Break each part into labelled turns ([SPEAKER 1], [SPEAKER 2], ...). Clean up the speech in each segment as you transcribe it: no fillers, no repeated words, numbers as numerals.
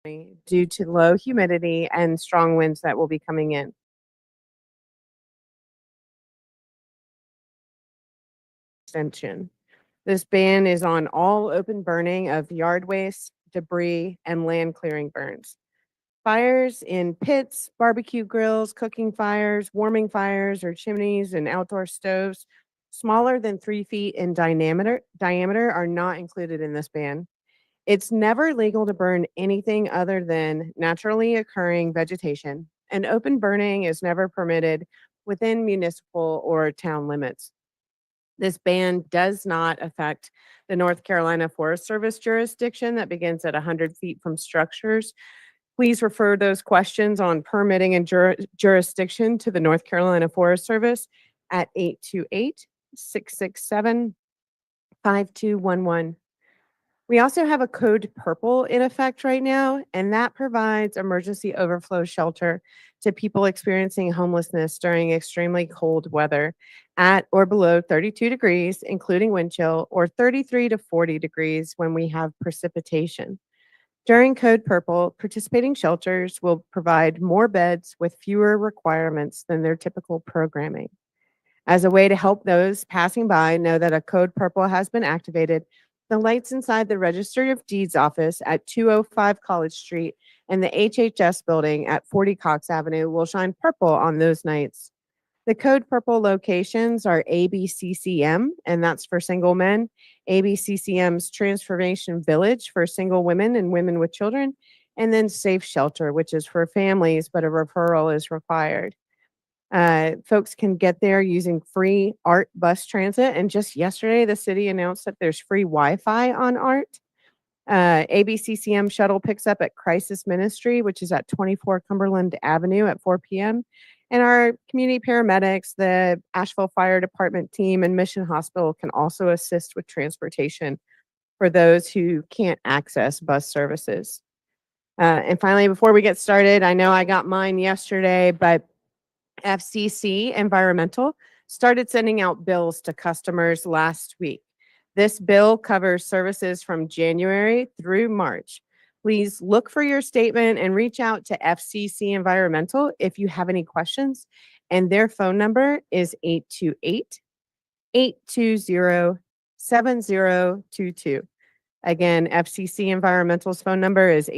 [SPEAKER 1] due to low humidity and strong winds that will be coming in. Extension. This ban is on all open burning of yard waste, debris, and land clearing burns. Fires in pits, barbecue grills, cooking fires, warming fires, or chimneys and outdoor stoves smaller than 3 feet in diameter are not included in this ban. It's never legal to burn anything other than naturally occurring vegetation, and open burning is never permitted within municipal or town limits. This ban does not affect the North Carolina Forest Service jurisdiction that begins at 100 feet from structures. Please refer those questions on permitting and jurisdiction to the North Carolina Forest Service at 828-667-5211. We also have a code purple in effect right now, and that provides emergency overflow shelter to people experiencing homelessness during extremely cold weather at or below 32 degrees, including wind chill, or 33 to 40 degrees when we have precipitation. During Code Purple, participating shelters will provide more beds with fewer requirements than their typical programming. As a way to help those passing by know that a Code Purple has been activated, the lights inside the Registry of Deeds office at 205 College Street and the HHS building at 40 Cox Avenue will shine purple on those nights. The Code Purple locations are ABCCM, and that's for single men, ABCCM's Transformation Village for single women and women with children, and then Safe Shelter, which is for families, but a referral is required. Folks can get there using free ART bus transit. And just yesterday, the city announced that there's free Wi-Fi on ART. ABCCM shuttle picks up at Crisis Ministry, which is at 24 Cumberland Avenue at 4 p.m. And our community paramedics, the Asheville Fire Department team, and Mission Hospital can also assist with transportation for those who can't access bus services. And finally, before we get started, I know I got mine yesterday, but FCC Environmental started sending out bills to customers last week. This bill covers services from January through March. Please look for your statement and reach out to FCC Environmental if you have any questions. And their phone number is 828-820-7022. Again, FCC Environmental's phone number is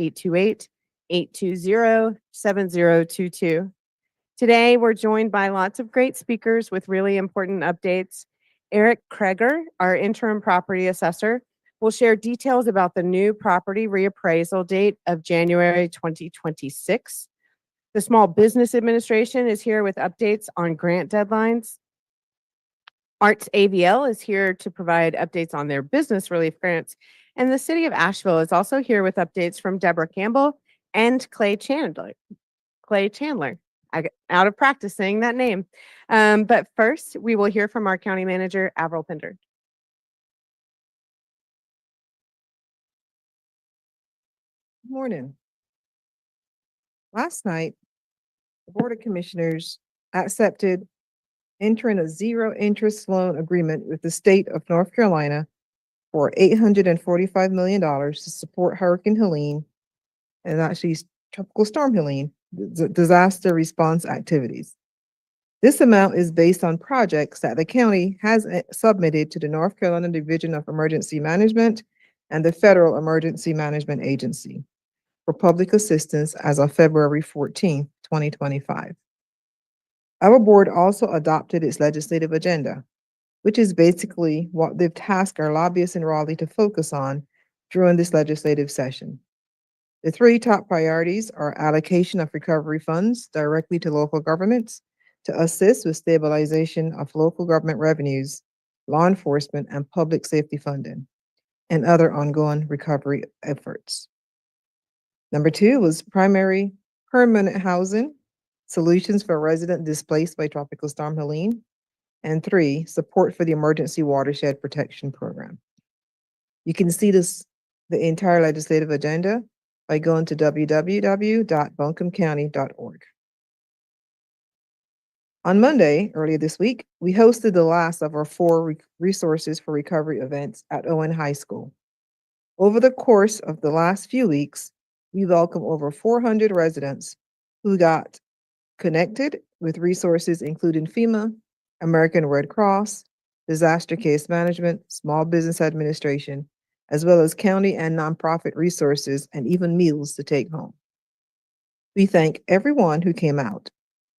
[SPEAKER 1] 828-820-7022. Today, we're joined by lots of great speakers with really important updates. Eric Kreger, our interim property assessor, will share details about the new property reappraisal date of January 2026. The Small Business Administration is here with updates on grant deadlines. Arts AVL is here to provide updates on their business relief grants. And the City of Asheville is also here with updates from Deborah Campbell and Clay Chandler. I got out of practice saying that name. But first, we will hear from our county manager, Avril Pender.
[SPEAKER 2] Good morning. Last night, the Board of Commissioners accepted entering a zero interest loan agreement with the state of North Carolina for $845 million to support Hurricane Helene, and actually Tropical Storm Helene, disaster response activities. This amount is based on projects that the county has submitted to the North Carolina Division of Emergency Management and the Federal Emergency Management Agency for public assistance as of February 14, 2025. Our board also adopted its legislative agenda, which is basically what they've tasked our lobbyists in Raleigh to focus on during this legislative session. The three top priorities are allocation of recovery funds directly to local governments to assist with stabilization of local government revenues, law enforcement, and public safety funding, and other ongoing recovery efforts. Number two was primary permanent housing, solutions for residents displaced by Tropical Storm Helene, and three, support for the Emergency Watershed Protection Program. You can see the entire legislative agenda by going to www.buncombecounty.org. On Monday, earlier this week, we hosted the last of our 4 resources for recovery events at Owen High School. Over the course of the last few weeks, we welcome over 400 residents who got connected with resources including FEMA, American Red Cross, disaster case management, small business administration, as well as county and nonprofit resources and even meals to take home. We thank everyone who came out.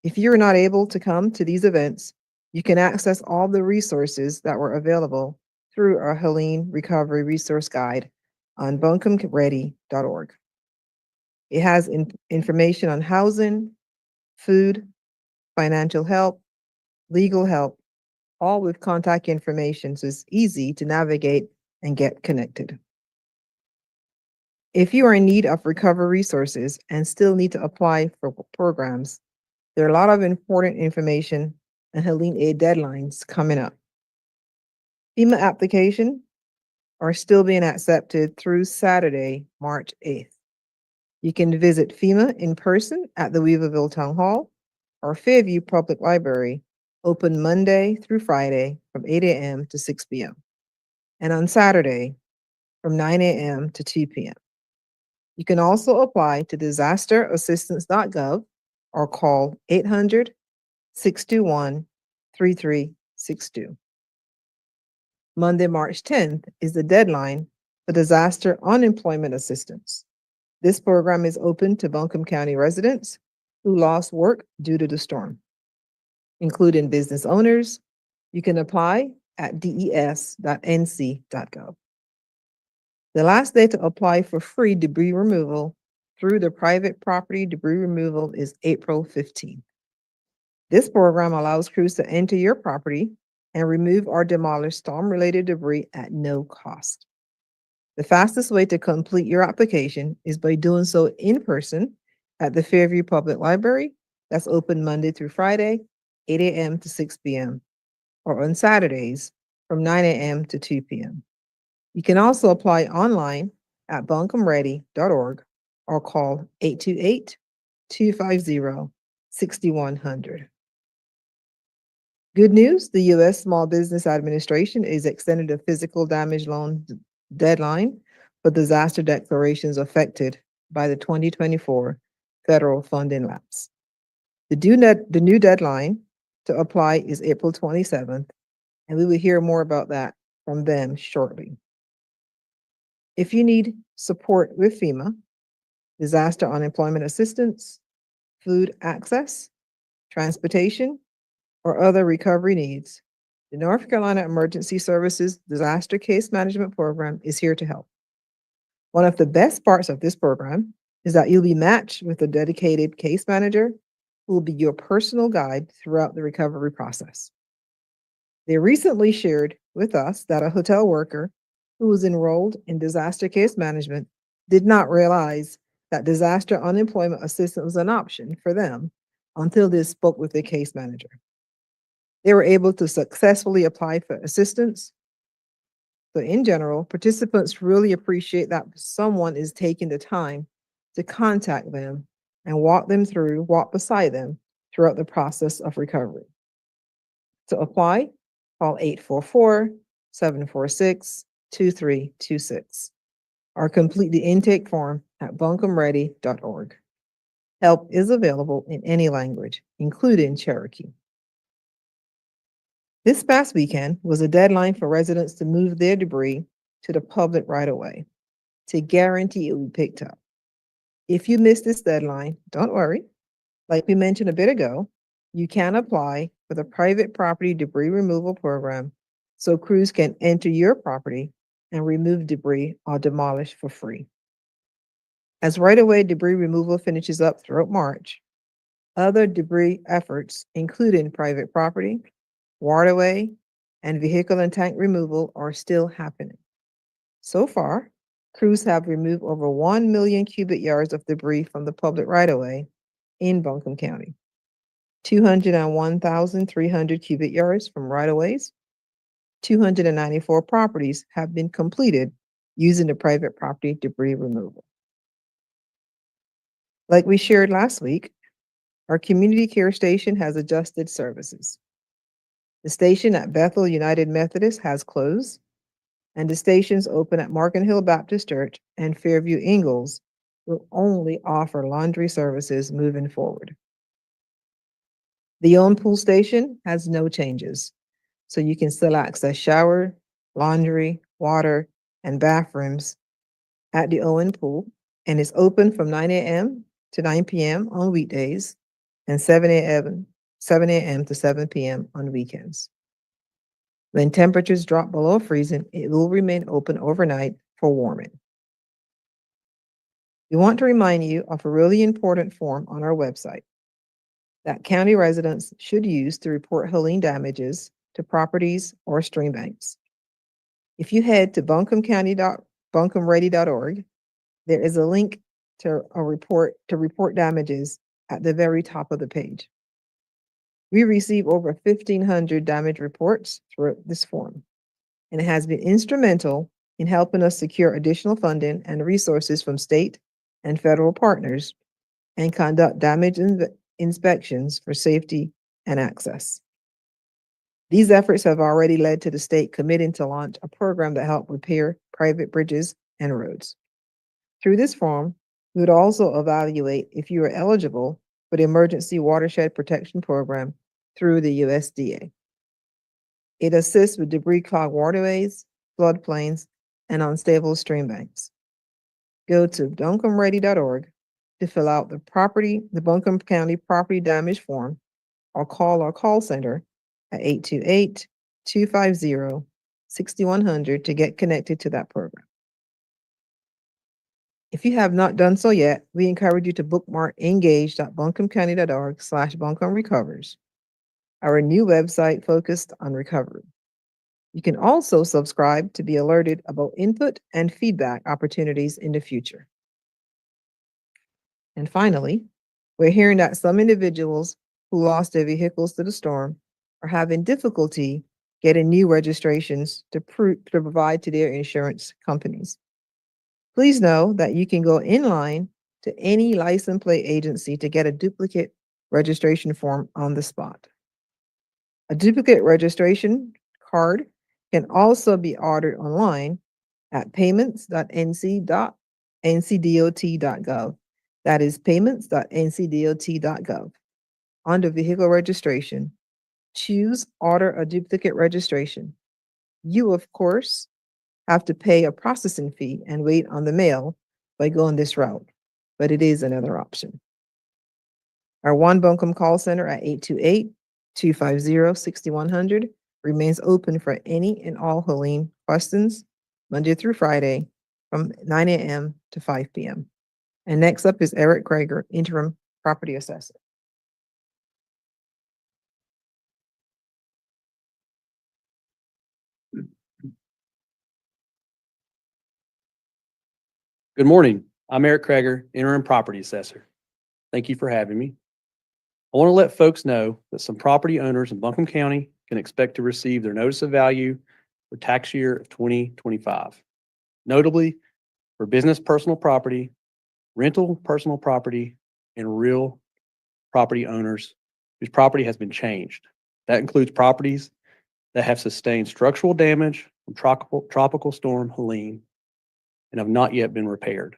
[SPEAKER 2] If you're not able to come to these events, you can access all the resources that were available through our Helene Recovery Resource Guide on buncomeready.org. It has information on housing, food, financial help, legal help, all with contact information, so it's easy to navigate and get connected. If you are in need of recovery resources and still need to apply for programs, there are a lot of important information and Helene Aid deadlines coming up. FEMA applications are still being accepted through Saturday, March 8th. You can visit FEMA in person at the Weaverville Town Hall or Fairview Public Library, open Monday through Friday from 8 a.m. to 6 p.m. and on Saturday from 9 a.m. to 2 p.m. You can also apply to disasterassistance.gov or call 800-621-3362. Monday, March 10th is the deadline for disaster unemployment assistance. This program is open to Buncombe County residents who lost work due to the storm, including business owners. You can apply at des.nc.gov. The last day to apply for free debris removal through the private property debris removal is April 15th. This program allows crews to enter your property and remove or demolish storm-related debris at no cost. The fastest way to complete your application is by doing so in person at the Fairview Public Library. That's open Monday through Friday, 8 a.m. to 6 p.m., or on Saturdays from 9 a.m. to 2 p.m. You can also apply online at buncomeready.org or call 828-250-6100. Good news, the U.S. Small Business Administration is extended the physical damage loan deadline for disaster declarations affected by the 2024 federal funding lapse. The new deadline to apply is April 27th, and we will hear more about that from them shortly. If you need support with FEMA, disaster unemployment assistance, food access, transportation, or other recovery needs, the North Carolina Emergency Services Disaster Case Management Program is here to help. One of the best parts of this program is that you'll be matched with a dedicated case manager who will be your personal guide throughout the recovery process. They recently shared with us that a hotel worker who was enrolled in disaster case management did not realize that disaster unemployment assistance was an option for them until they spoke with their case manager. They were able to successfully apply for assistance. So in general, participants really appreciate that someone is taking the time to contact them and walk beside them throughout the process of recovery. To apply, call 844-746-2326 or complete the intake form at buncomeready.org. Help is available in any language, including Cherokee. This past weekend was a deadline for residents to move their debris to the public right-of-way to guarantee it will be picked up. If you missed this deadline, don't worry. Like we mentioned a bit ago, you can apply for the private property debris removal program so crews can enter your property and remove debris or demolish for free. As right-of-way debris removal finishes up throughout March, other debris efforts, including private property, waterway, and vehicle and tank removal are still happening. So far, crews have removed over 1 million cubic yards of debris from the public right-of-way in Buncombe County, 201,300 cubic yards from right-of-ways. 294 properties have been completed using the private property debris removal. Like we shared last week, our community care station has adjusted services. The station at Bethel United Methodist has closed, and the stations open at Marken Hill Baptist Church and Fairview Ingalls will only offer laundry services moving forward. The own pool station has no changes, so you can still access shower, laundry, water, and bathrooms at the Owen Pool, and is open from 9 a.m. to 9 p.m. on weekdays and 7 a.m. to 7 p.m. on weekends. When temperatures drop below freezing, it will remain open overnight for warming. We want to remind you of a really important form on our website that county residents should use to report Helene damages to properties or stream banks. If you head to buncombeready.org, there is a link to report damages at the very top of the page. We receive over 1,500 damage reports through this form, and it has been instrumental in helping us secure additional funding and resources from state and federal partners and conduct damage inspections for safety and access. These efforts have already led to the state committing to launch a program that helps repair private bridges and roads. Through this form, we would also evaluate if you are eligible for the Emergency Watershed Protection Program through the USDA. It assists with debris-clogged waterways, floodplains, and unstable stream banks. Go to buncombeready.org to fill out the Buncombe County Property Damage Form, or call our call center at 828-250-6100 to get connected to that program. If you have not done so yet, we encourage you to bookmark engage.buncombecounty.org/Buncombe Recovers, our new website focused on recovery. You can also subscribe to be alerted about input and feedback opportunities in the future. And finally, we're hearing that some individuals who lost their vehicles to the storm are having difficulty getting new registrations to provide to their insurance companies. Please know that you can go inline to any license plate agency to get a duplicate registration form on the spot. A duplicate registration card can also be ordered online at payments.ncdot.gov. That is payments.ncdot.gov. Under vehicle registration, choose Order a Duplicate Registration. You, of course, have to pay a processing fee and wait on the mail by going this route, but it is another option. Our One Buncombe call center at 828-250-6100 remains open for any and all Helene questions, Monday through Friday from 9 a.m. to 5 p.m. And next up is Eric Krager, Interim Property Assessor.
[SPEAKER 3] Good morning. I'm Eric Krager, Interim Property Assessor. Thank you for having me. I want to let folks know that some property owners in Buncombe County can expect to receive their notice of value for tax year of 2025. Notably, for business personal property, rental personal property, and real property owners whose property has been changed. That includes properties that have sustained structural damage from tropical storm Helene and have not yet been repaired.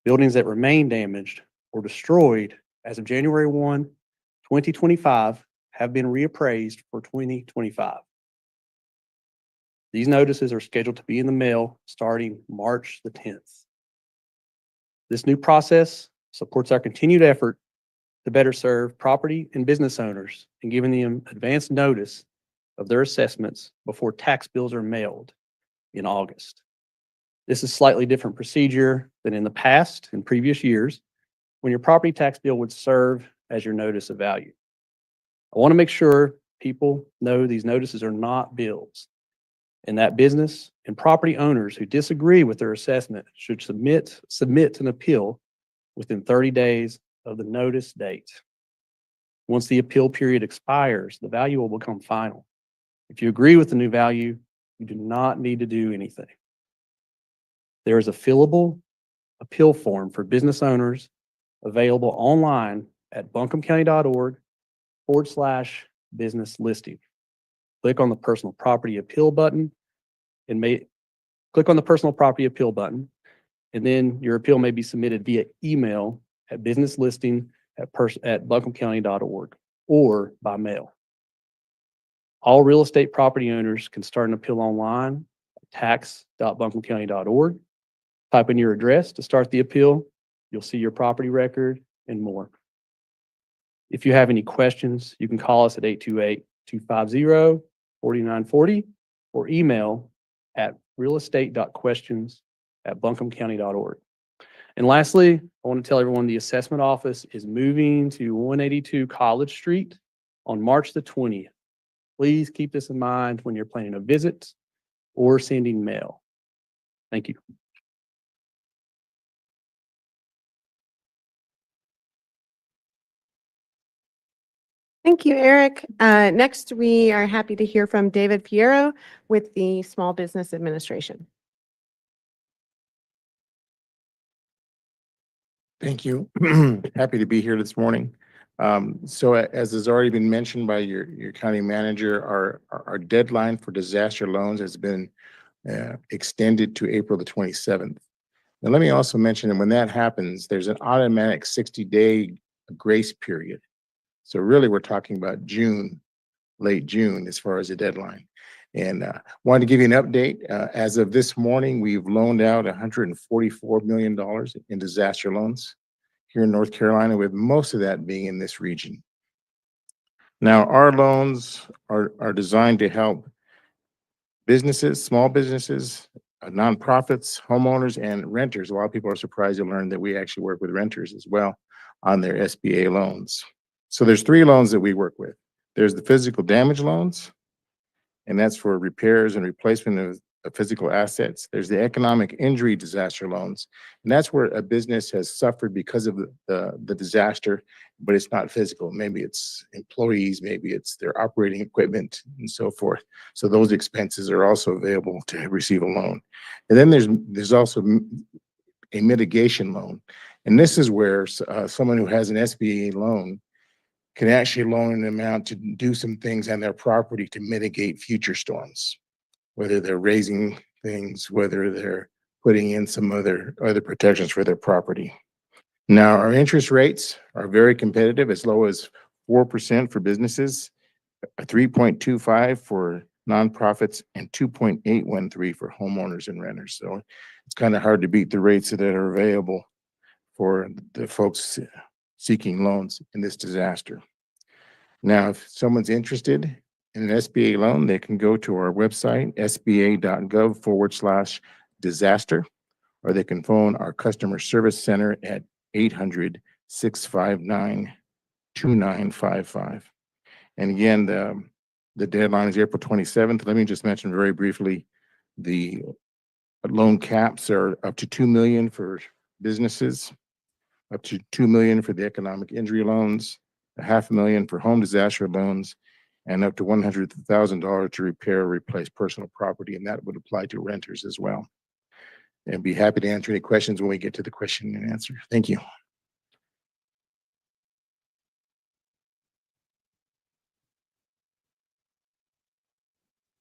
[SPEAKER 3] Buildings that remain damaged or destroyed as of January 1, 2025 have been reappraised for 2025. These notices are scheduled to be in the mail starting March the 10th. This new process supports our continued effort to better serve property and business owners and giving them advance notice of their assessments before tax bills are mailed in August. This is a slightly different procedure than in the past in previous years when your property tax bill would serve as your notice of value. I want to make sure people know these notices are not bills and that business and property owners who disagree with their assessment should submit an appeal within 30 days of the notice date. Once the appeal period expires, the value will become final. If you agree with the new value, you do not need to do anything. There is a fillable appeal form for business owners available online at buncombecounty.org/business listing. Click on the personal property appeal button And then your appeal may be submitted via email at businesslisting@buncombecounty.org or by mail. All real estate property owners can start an appeal online at tax.buncombecounty.org. Type in your address to start the appeal. You'll see your property record and more. If you have any questions, you can call us at 828-250-4940 or email at realestate.questions@buncombecounty.org. And lastly, I want to tell everyone the assessment office is moving to 182 College Street on March the 20th. Please keep this in mind when you're planning a visit or sending mail. Thank you.
[SPEAKER 1] Thank you, Eric. Next, we are happy to hear from David Piero with the Small Business Administration.
[SPEAKER 4] Thank you. Happy to be here this morning. So as has already been mentioned by your county manager, our deadline for disaster loans has been extended to April the 27th. Now, let me also mention that when that happens, there's an automatic 60-day grace period. So really, we're talking about June, late June, as far as the deadline. And wanted to give you an update. As of this morning, we've loaned out $144 million in disaster loans here in North Carolina, with most of that being in this region. Now, our loans are designed to help businesses, small businesses, nonprofits, homeowners, and renters. A lot of people are surprised to learn that we actually work with renters as well on their SBA loans. So there's three loans that we work with. There's the physical damage loans, and that's for repairs and replacement of physical assets. There's the economic injury disaster loans, and that's where a business has suffered because of the disaster, but it's not physical. Maybe it's employees, maybe it's their operating equipment, and so forth. So those expenses are also available to receive a loan. And then there's also a mitigation loan, and this is where someone who has an SBA loan can actually loan an amount to do some things on their property to mitigate future storms, whether they're raising things, whether they're putting in some other protections for their property. Now, our interest rates are very competitive, as low as 4% for businesses, 3.25 for nonprofits, and 2.813 for homeowners and renters. So it's kind of hard to beat the rates that are available for the folks seeking loans in this disaster. Now, if someone's interested in an SBA loan, they can go to our website, sba.gov/disaster, or they can phone our customer service center at 800-659-2955. And again, the deadline is April 27th. Let me just mention very briefly, the loan caps are up to $2 million for businesses, up to $2 million for the economic injury loans, $500,000 for home disaster loans, and up to $100,000 to repair or replace personal property, and that would apply to renters as well. And be happy to answer any questions when we get to the question and answer. Thank you.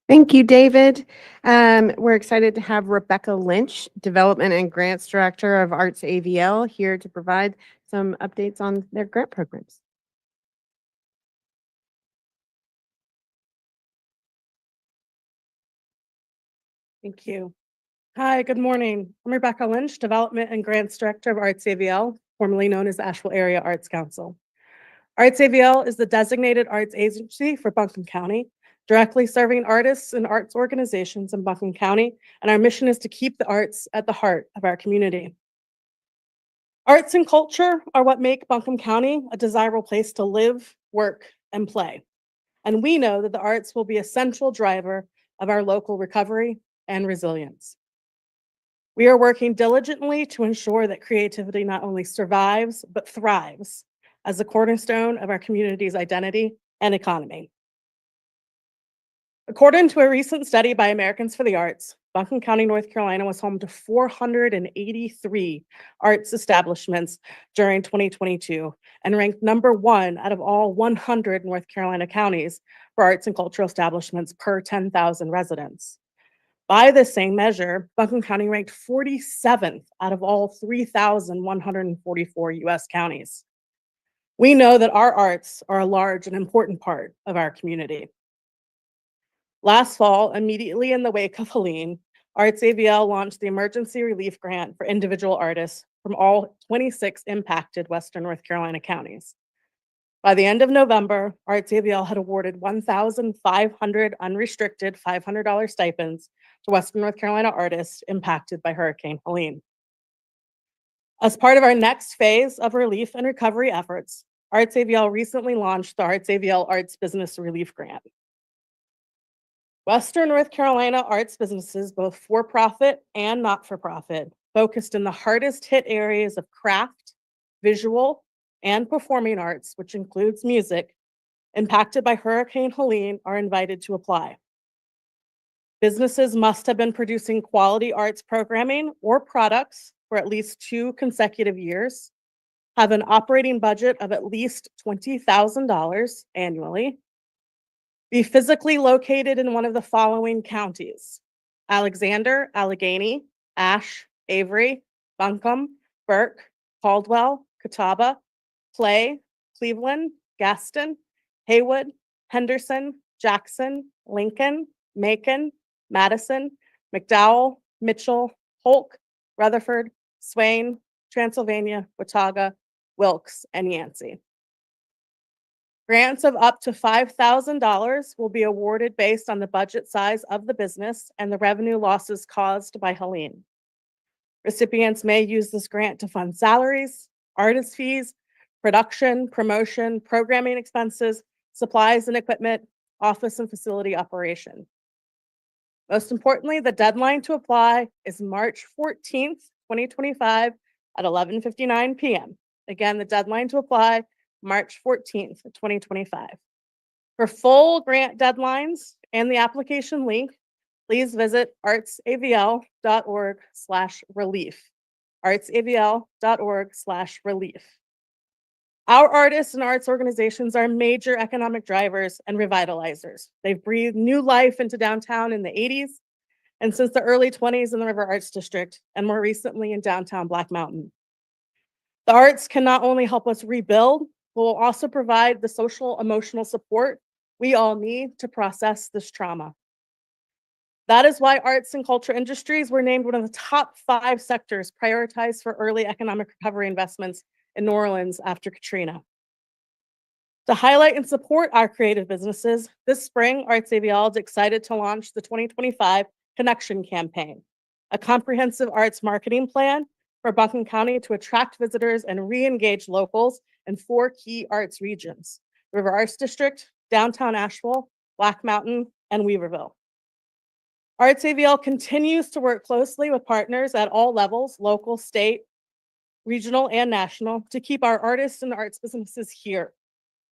[SPEAKER 1] Thank you, David. We're excited to have Rebecca Lynch, Development and Grants Director of Arts AVL, here to provide some updates on their grant programs.
[SPEAKER 5] Thank you. Hi, good morning. I'm Rebecca Lynch, Development and Grants Director of Arts AVL, formerly known as Asheville Area Arts Council. Arts AVL is the designated arts agency for Buncombe County, directly serving artists and arts organizations in Buncombe County, and our mission is to keep the arts at the heart of our community. Arts and culture are what make Buncombe County a desirable place to live, work, and play. And we know that the arts will be a central driver of our local recovery and resilience. We are working diligently to ensure that creativity not only survives, but thrives as a cornerstone of our community's identity and economy. According to a recent study by Americans for the Arts, Buncombe County, North Carolina was home to 483 arts establishments during 2022 and ranked #1 out of all 100 North Carolina counties for arts and cultural establishments per 10,000 residents. By the same measure, Buncombe County ranked 47th out of all 3,144 US counties. We know that our arts are a large and important part of our community. Last fall, immediately in the wake of Helene, Arts AVL launched the Emergency Relief Grant for individual artists from all 26 impacted Western North Carolina counties. By the end of November, Arts AVL had awarded 1,500 unrestricted $500 stipends to Western North Carolina artists impacted by Hurricane Helene. As part of our next phase of relief and recovery efforts, Arts AVL recently launched the Arts AVL Arts Business Relief Grant. Western North Carolina arts businesses, both for-profit and not-for-profit, focused in the hardest hit areas of craft, visual, and performing arts, which includes music, impacted by Hurricane Helene, are invited to apply. Businesses must have been producing quality arts programming or products for at least 2 consecutive years, have an operating budget of at least $20,000 annually, be physically located in one of the following counties: Alexander, Allegheny, Ashe, Avery, Buncombe, Burke, Caldwell, Catawba, Clay, Cleveland, Gaston, Haywood, Henderson, Jackson, Lincoln, Macon, Madison, McDowell, Mitchell, Polk, Rutherford, Swain, Transylvania, Watauga, Wilkes, and Yancey. Grants of up to $5,000 will be awarded based on the budget size of the business and the revenue losses caused by Helene. Recipients may use this grant to fund salaries, artist fees, production, promotion, programming expenses, supplies and equipment, office and facility operation. Most importantly, the deadline to apply is March 14th, 2025 at 11:59 p.m. Again, the deadline to apply, March 14th, 2025. For full grant deadlines and the application link, please visit artsavl.org/relief. artsavl.org/relief. Our artists and arts organizations are major economic drivers and revitalizers. They've breathed new life into downtown in the 80s and since the early 20s in the River Arts District, and more recently in downtown Black Mountain. The arts can not only help us rebuild, but will also provide the social emotional support we all need to process this trauma. That is why arts and culture industries were named one of the top 5 sectors prioritized for early economic recovery investments in New Orleans after Katrina. To highlight and support our creative businesses, this spring, Arts AVL is excited to launch the 2025 Connection Campaign, a comprehensive arts marketing plan for Buncombe County to attract visitors and re-engage locals in 4 key arts regions: the River Arts District, downtown Asheville, Black Mountain, and Weaverville. Arts AVL continues to work closely with partners at all levels, local, state, regional, and national, to keep our artists and arts businesses here.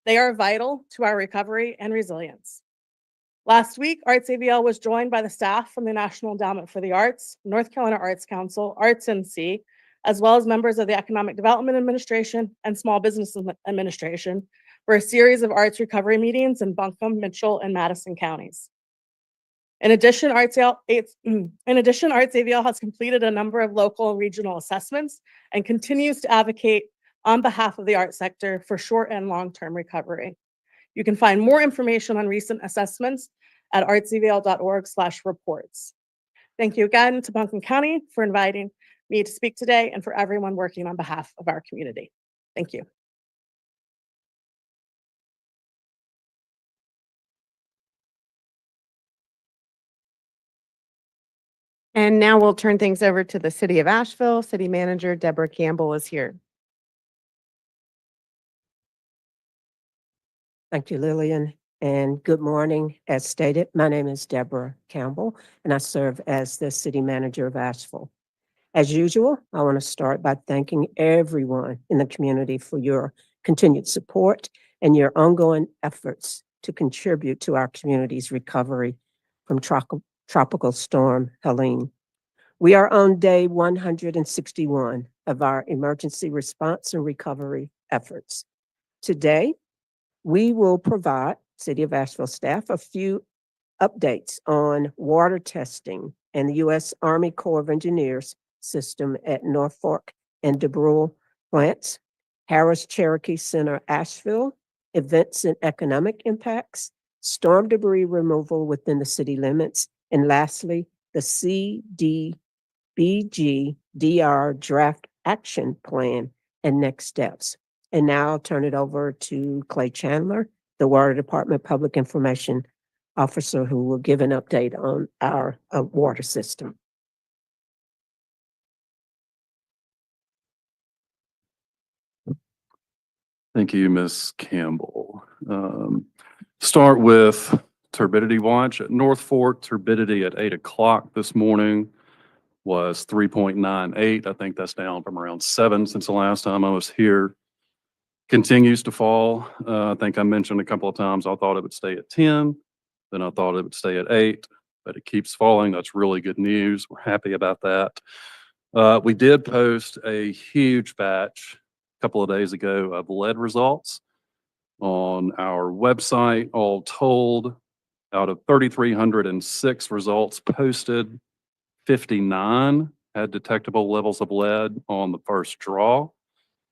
[SPEAKER 5] They are vital to our recovery and resilience. Last week, Arts AVL was joined by the staff from the National Endowment for the Arts, North Carolina Arts Council, Arts MC, as well as members of the Economic Development Administration and Small Business Administration for a series of arts recovery meetings in Buncombe, Mitchell, and Madison counties. In addition, Arts AVL has completed a number of local and regional assessments and continues to advocate on behalf of the arts sector for short and long-term recovery. You can find more information on recent assessments at artsavl.org/reports. Thank you again to Buncombe County for inviting me to speak today and for everyone working on behalf of our community. Thank you.
[SPEAKER 1] And now we'll turn things over to the City of Asheville. City Manager Deborah Campbell is here.
[SPEAKER 6] Thank you, Lillian, and good morning. As stated, my name is Deborah Campbell, and I serve as the City Manager of Asheville. As usual, I want to start by thanking everyone in the community for your continued support and your ongoing efforts to contribute to our community's recovery from Tropical Storm Helene. We are on day 161 of our emergency response and recovery efforts. Today, we will provide City of Asheville staff a few updates on water testing and the U.S. Army Corps of Engineers system at North Fork and DeBrule plants, Harris Cherokee Center, Asheville, events and economic impacts, storm debris removal within the city limits, and lastly, the CDBG-DR draft action plan and next steps. And now I'll turn it over to Clay Chandler, the Water Department Public Information Officer, who will give an update on our water system.
[SPEAKER 7] Thank you, Ms. Campbell. Start with turbidity watch at North Fork. Turbidity at 8 o'clock this morning was 3.98. I think that's down from around 7 since the last time I was here. Continues to fall. I think I mentioned a couple of times I thought it would stay at 10, then I thought it would stay at 8, but it keeps falling. That's really good news. We're happy about that. We did post a huge batch a couple of days ago of lead results on our website. All told, out of 3,306 results posted, 59 had detectable levels of lead on the first draw.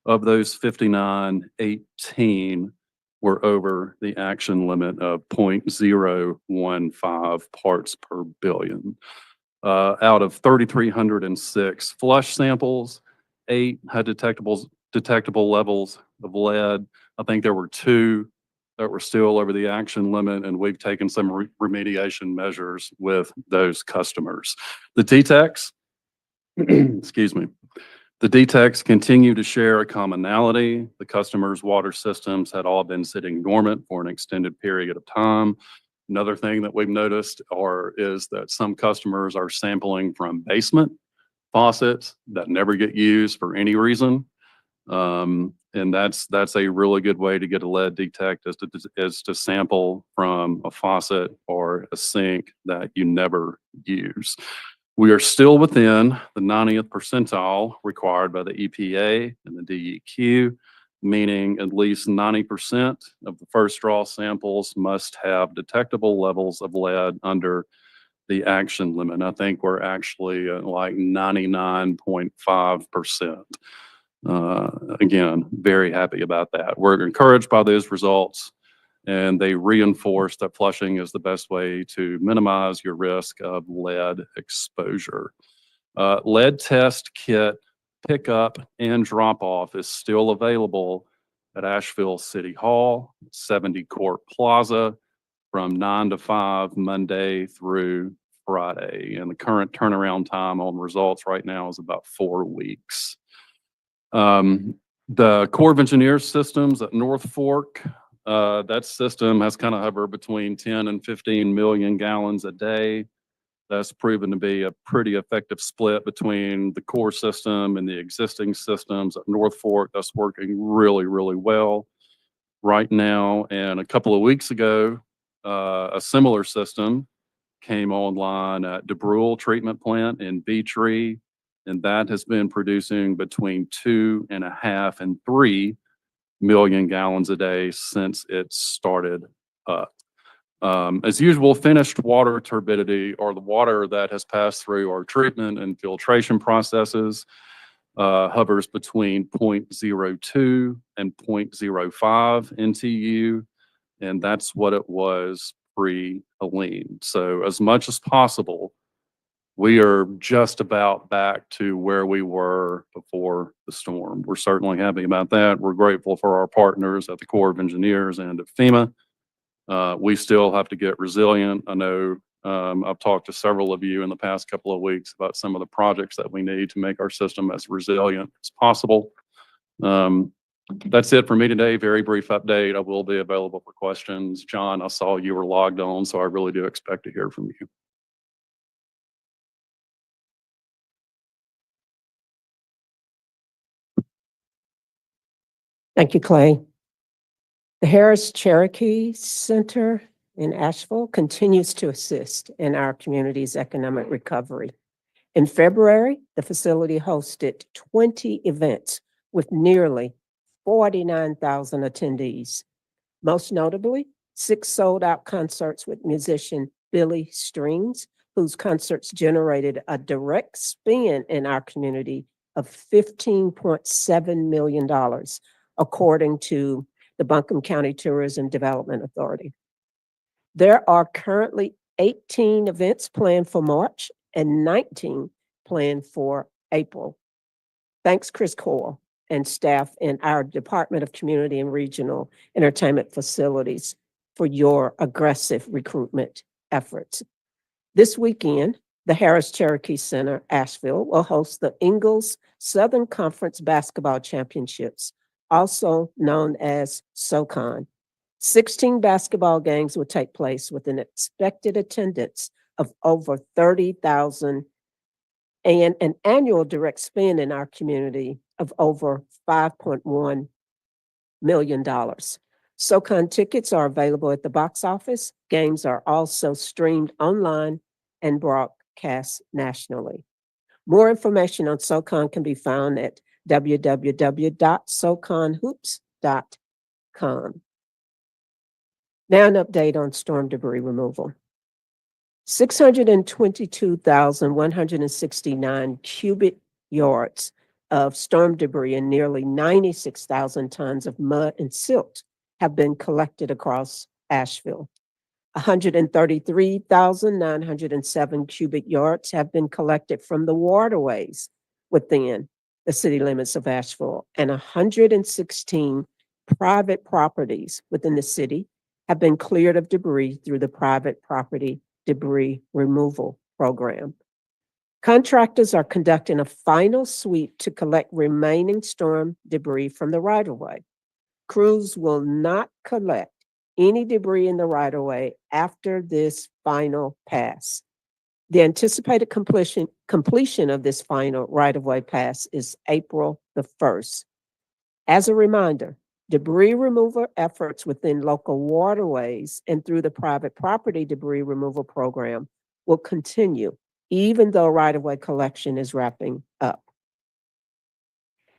[SPEAKER 7] Of those 59, 18 were over the action limit of 0.015 parts per billion. Out of 3,306 flush samples, 8 had detectable levels of lead. I think there were 2 that were still over the action limit, and we've taken some remediation measures with those customers. The DTECs, excuse me, the DTECs continue to share a commonality. The customers' water systems had all been sitting dormant for an extended period of time. Another thing that we've noticed is that some customers are sampling from basement faucets that never get used for any reason. And that's a really good way to get a lead detect is to sample from a faucet or a sink that you never use. We are still within the 90th percentile required by the EPA and the DEQ, meaning at least 90% of the first draw samples must have detectable levels of lead under the action limit. I think we're actually at like 99.5%. Again, very happy about that. We're encouraged by those results, and they reinforce that flushing is the best way to minimize your risk of lead exposure. Lead test kit pickup and drop off is still available at Asheville City Hall, 70 Court Plaza, from 9 to 5 Monday through Friday. And the current turnaround time on results right now is about 4 weeks. The Corps of Engineers systems at North Fork, that system has kind of hovered between 10 and 15 million gallons a day. That's proven to be a pretty effective split between the core system and the existing systems at North Fork. That's working really, really well right now. And a couple of weeks ago, a similar system came online at DeBrule Treatment Plant in Beetree, and that has been producing between 2.5 and 3 million gallons a day since it started up. As usual, finished water turbidity, or the water that has passed through our treatment and filtration processes, hovers between 0.02 and 0.05 NTU, and that's what it was pre-Helene. So as much as possible, we are just about back to where we were before the storm. We're certainly happy about that. We're grateful for our partners at the Corps of Engineers and at FEMA. We still have to get resilient. I know I've talked to several of you in the past couple of weeks about some of the projects that we need to make our system as resilient as possible. That's it for me today. Very brief update. I will be available for questions. John, I saw you were logged on, so I really do expect to hear from you.
[SPEAKER 6] Thank you, Clay. The Harris Cherokee Center in Asheville continues to assist in our community's economic recovery. In February, the facility hosted 20 events with nearly 49,000 attendees. Most notably, 6 sold-out concerts with musician Billy Strings, whose concerts generated a direct spend in our community of $15.7 million, according to the Buncombe County Tourism Development Authority. There are currently 18 events planned for March and 19 planned for April. Thanks, Chris Cole and staff in our Department of Community and Regional Entertainment Facilities for your aggressive recruitment efforts. This weekend, the Harris Cherokee Center, Asheville, will host the Ingalls Southern Conference Basketball Championships, also known as SoCon. 16 basketball games will take place with an expected attendance of over 30,000 and an annual direct spend in our community of over $5.1 million. SoCon tickets are available at the box office. Games are also streamed online and broadcast nationally. More information on SoCon can be found at www.soconhoops.com. Now an update on storm debris removal. 622,169 cubic yards of storm debris and nearly 96,000 tons of mud and silt have been collected across Asheville. 133,907 cubic yards have been collected from the waterways within the city limits of Asheville, and 116 private properties within the city have been cleared of debris through the private property debris removal program. Contractors are conducting a final sweep to collect remaining storm debris from the right-of-way. Crews will not collect any debris in the right-of-way after this final pass. The anticipated completion of this final right-of-way pass is April the 1st. As a reminder, debris removal efforts within local waterways and through the private property debris removal program will continue, even though right-of-way collection is wrapping up.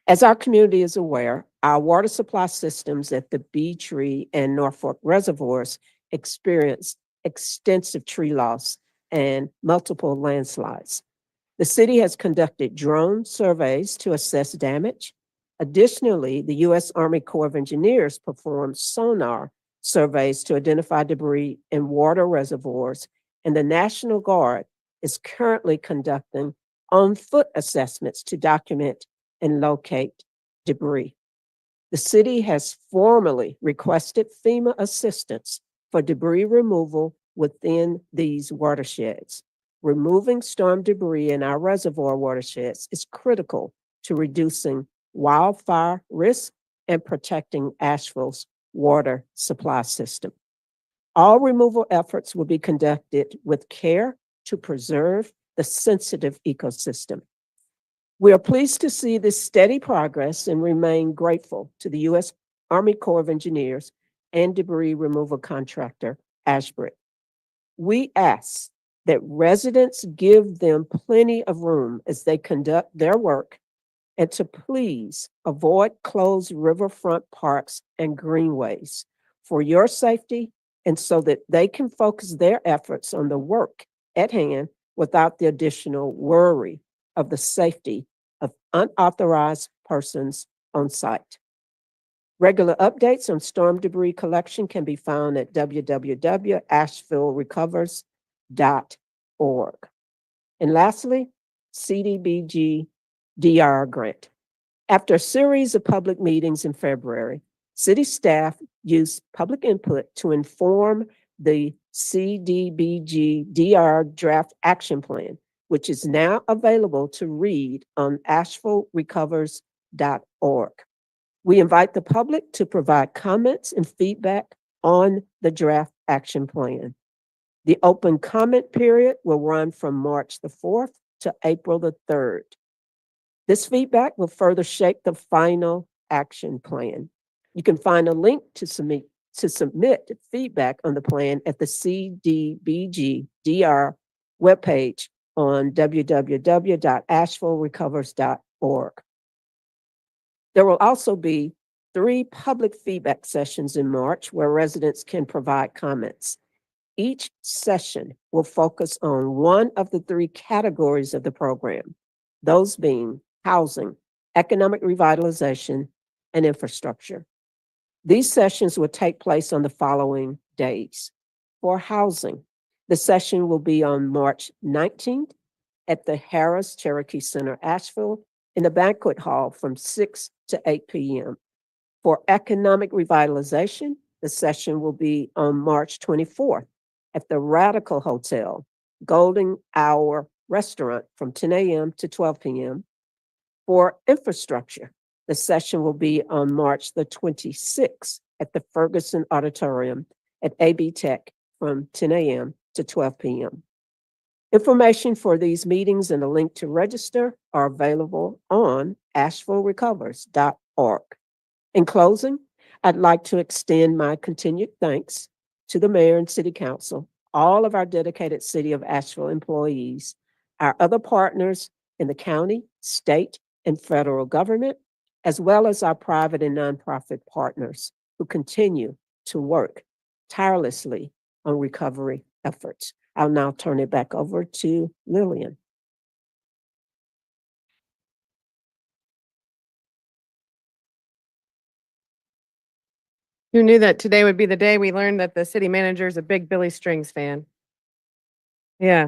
[SPEAKER 6] As our community is aware, our water supply systems at the Bee Tree and Norfolk reservoirs experienced extensive tree loss and multiple landslides. The city has conducted drone surveys to assess damage. Additionally, the U.S. Army Corps of Engineers performed sonar surveys to identify debris in water reservoirs, and the National Guard is currently conducting on-foot assessments to document and locate debris. The city has formally requested FEMA assistance for debris removal within these watersheds. Removing storm debris in our reservoir watersheds is critical to reducing wildfire risk and protecting Asheville's water supply system. All removal efforts will be conducted with care to preserve the sensitive ecosystem. We are pleased to see this steady progress and remain grateful to the U.S. Army Corps of Engineers and debris removal contractor, Ashbridge. We ask that residents give them plenty of room as they conduct their work, and to please avoid closed riverfront parks and greenways for your safety and so that they can focus their efforts on the work at hand without the additional worry of the safety of unauthorized persons on site. Regular updates on storm debris collection can be found at www.ashevillerecovers.org. And lastly, CDBG DR grant. After a series of public meetings in February, city staff used public input to inform the CDBG DR draft action plan, which is now available to read on ashevillerecovers.org. We invite the public to provide comments and feedback on the draft action plan. The open comment period will run from March the 4th to April the 3rd. This feedback will further shape the final action plan. You can find a link to submit feedback on the plan at the CDBG DR webpage on www.ashevillerecovers.org. There will also be 3 public feedback sessions in March where residents can provide comments. Each session will focus on one of the three categories of the program, those being housing, economic revitalization, and infrastructure. These sessions will take place on the following days. For housing, the session will be on March 19th at the Harris Cherokee Center, Asheville, in the banquet hall from 6 to 8 p.m. For economic revitalization, the session will be on March 24th at the Radical Hotel, Golden Hour Restaurant from 10 a.m. to 12 p.m. For infrastructure, the session will be on March the 26th at the Ferguson Auditorium at AB Tech from 10 a.m. to 12 p.m. Information for these meetings and a link to register are available on ashevillerecovers.org. In closing, I'd like to extend my continued thanks to the mayor and city council, all of our dedicated City of Asheville employees, our other partners in the county, state, and federal government, as well as our private and nonprofit partners who continue to work tirelessly on recovery efforts. I'll now turn it back over to Lillian.
[SPEAKER 1] Who knew that today would be the day we learned that the city manager is a big Billy Strings fan? Yeah.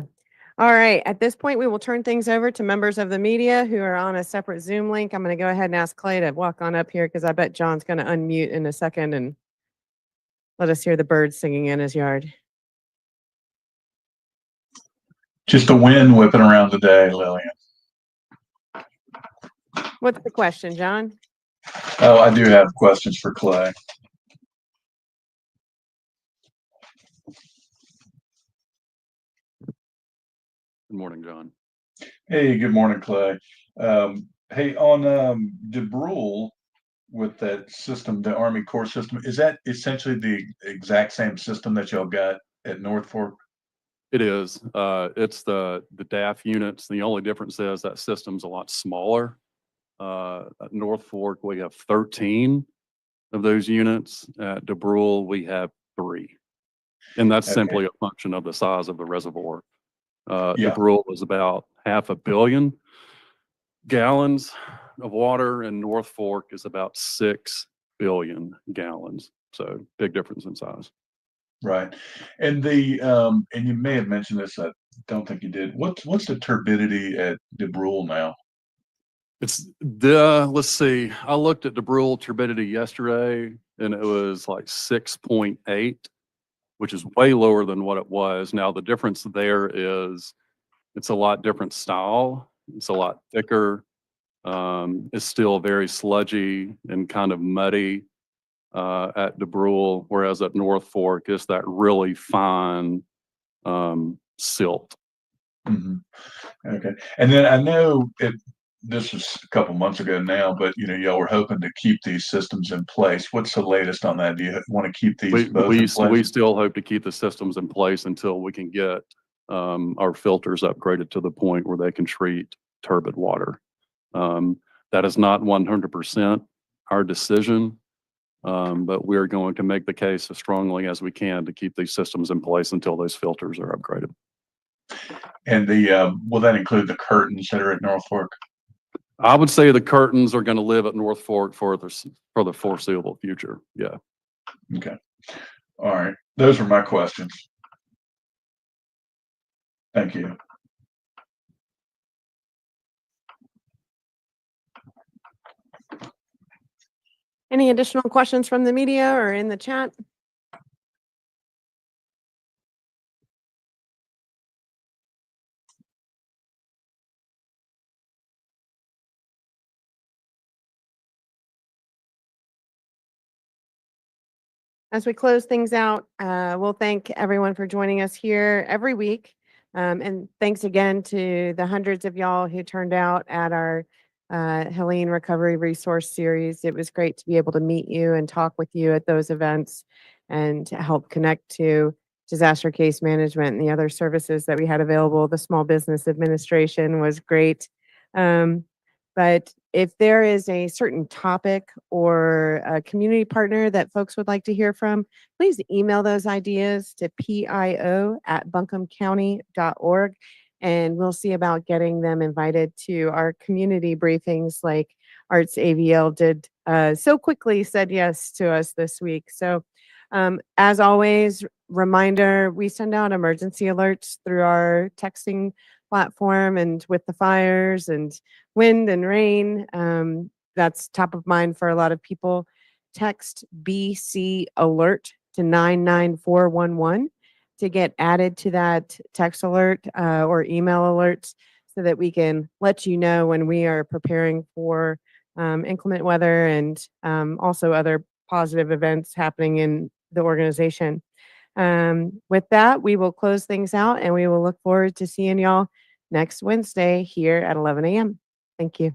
[SPEAKER 1] All right. At this point, we will turn things over to members of the media who are on a separate Zoom link. I'm going to go ahead and ask Clay to walk on up here because I bet John's going to unmute in a second and let us hear the birds singing in his yard.
[SPEAKER 8] Just a wind whipping around today, Lillian.
[SPEAKER 1] What's the question, John?
[SPEAKER 8] Oh, I do have questions for Clay.
[SPEAKER 7] Good morning, John.
[SPEAKER 8] Hey, good morning, Clay. Hey, on DeBrule with that system, the Army Corps system, is that essentially the exact same system that y'all got at North Fork?
[SPEAKER 7] It is. It's the DAF units. The only difference is that system's a lot smaller. At North Fork, we have 13 of those units. At DeBrule, we have 3. And that's
[SPEAKER 8] Okay.
[SPEAKER 7] simply a function of the size of the reservoir.
[SPEAKER 8] Yeah.
[SPEAKER 7] DeBrule was about 500 million gallons of water, and North Fork is about 6 billion gallons. So big difference in size.
[SPEAKER 8] Right. And and you may have mentioned this, I don't think you did. What's the turbidity at DeBrule now?
[SPEAKER 7] Let's see, I looked at DeBrule turbidity yesterday and it was like 6.8, which is way lower than what it was. Now the difference there is it's a lot different style. It's a lot thicker. It's still very sludgy and kind of muddy at DeBrule, whereas at North Fork it's that really fine silt.
[SPEAKER 8] Mm-hmm. Okay. And then I know this was a couple months ago now, but y'all were hoping to keep these systems in place. What's the latest on that? Do you want to keep these both in place?
[SPEAKER 7] We still hope to keep the systems in place until we can get our filters upgraded to the point where they can treat turbid water. That is not 100% our decision, but we're going to make the case as strongly as we can to keep these systems in place until those filters are upgraded.
[SPEAKER 8] And will that include the curtains that are at North Fork?
[SPEAKER 7] I would say the curtains are going to live at North Fork for the foreseeable future. Yeah.
[SPEAKER 8] Okay. All right. Those were my questions. Thank you.
[SPEAKER 1] Any additional questions from the media or in the chat? As we close things out, we'll thank everyone for joining us here every week. And thanks again to the hundreds of y'all who turned out at our Helene Recovery Resource Series. It was great to be able to meet you and talk with you at those events and to help connect to disaster case management and the other services that we had available. The Small Business Administration was great. But if there is a certain topic or a community partner that folks would like to hear from, please email those ideas to pio@buncombecounty.org, and we'll see about getting them invited to our community briefings like Arts AVL did so quickly said yes to us this week. So as always, reminder, we send out emergency alerts through our texting platform, and with the fires and wind and rain, that's top of mind for a lot of people. Text BC alert to 99411 to get added to that text alert or email alerts so that we can let you know when we are preparing for inclement weather and also other positive events happening in the organization. With that, we will close things out and we will look forward to seeing y'all next Wednesday here at 11 a.m. Thank you.